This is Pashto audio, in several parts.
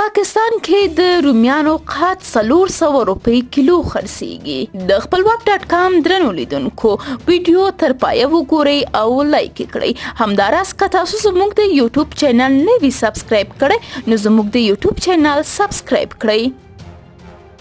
پاکستان کې د روميانو قات 400 روپۍ کیلو خرڅېږي. د خپلواک.com درنو لیدونکو ویډیو تر پایه وګورئ او لایک کړئ. همداراز که تاسو زموږ د یوټیوب چینل نه وي سبسکرایب کړئ نو زموږ د یوټیوب چینل سبسکرایب کړئ.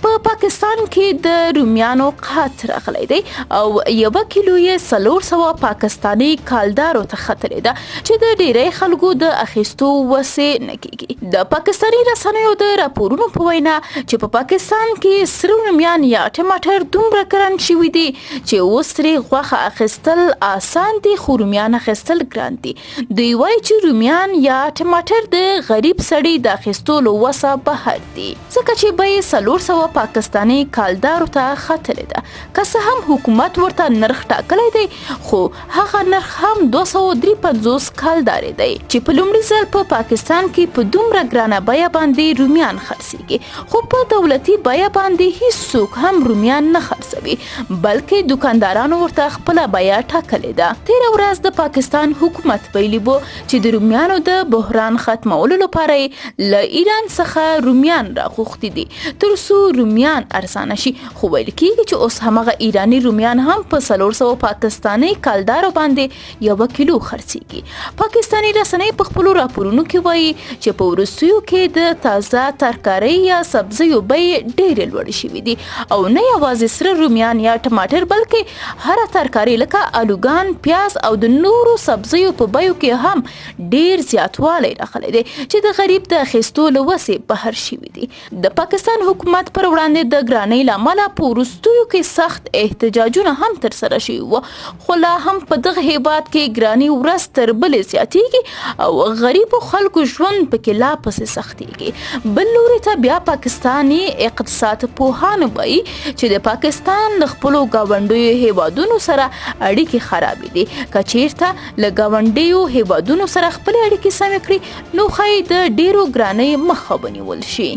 په پاکستان کې د روميانو قات راغلی دی او 1 کیلو یې 400 پاکستاني کالدارو ته ختلې ده چې د ډیری خلکو د اخیستو وسې نه کیږي. د پاکستاني رسنیو د راپورونو په وینا چې په پاکستان کې سره رومیان یا ټماټر دومره ګران شوي دي چې اوس ترې غوښه اخیستل آسان دي خو رومیان اخیستل ګران دي. دوی وایي چې رومیان یا ټماټر د غریب سړي د اخیستلو وسه بهر دي ځکه چې بیې 400 پاکستاني کالدارو ته ختلې ده. که څه هم حکومت ورته نرخ ټاکلی دی خو هغه نرخ هم 253 کالداري دی چې په لومړي ځل په پاکستان کې په دومره ګرانه بیه باندې رومیان خرڅېږي خو په دولتي بیه باندې هیڅوک هم رومیان نه خرڅوي بلکې دکاندارانو ورته خپله بیه ټاکلې ده. تېره ورځ د پاکستان حکومت ویلي وو چې د رومیانو د بحران ختمولو لپاره یې له ایران څخه رومیان راغوښتي دي تر څو رومیان ارزانه شي خو ویل کېږي چې اوس همغه ایرانی رومیان هم په 400 پاکستاني کالدارو باندې 1 کیلو خرڅېږي. پاکستاني رسنۍ په خپلو راپورونو کې وایي چې په وروستیو کې د تازه ترکارۍ یا سبزیو بیې ډېرې لوړې شوي دي او نه یوازې سره رومیان یا ټماټر بلکې هره ترکاري لکه الوګان، پیاز او د نورو سبزیو په بیو کې هم ډېر زیاتوالی راغلی دی چې د غریب د اخیستو له وسې بهر شوي دي. د پاکستان حکومت پر وړاندې د ګرانۍ له امله په وروستیو کې سخت احتجاجونه هم ترسره شوي وو خو لا هم په دغه هیواد کې ګرانۍ ورځ تر بلې زیاتېږي او غریبو خلکو ژوند پکې لا پسې سختېږي. بل لوري ته بیا پاکستاني اقتصاد پوهان وایي چې د پاکستان له خپلو ګاونډیو هیوادونو سره اړیکې خرابې دي. که چیرته له ګاونډیو هیوادونو سره خپلې اړیکې سمې کړي نو ښایي د ډېرو ګرانۍ مخه ونیول شي.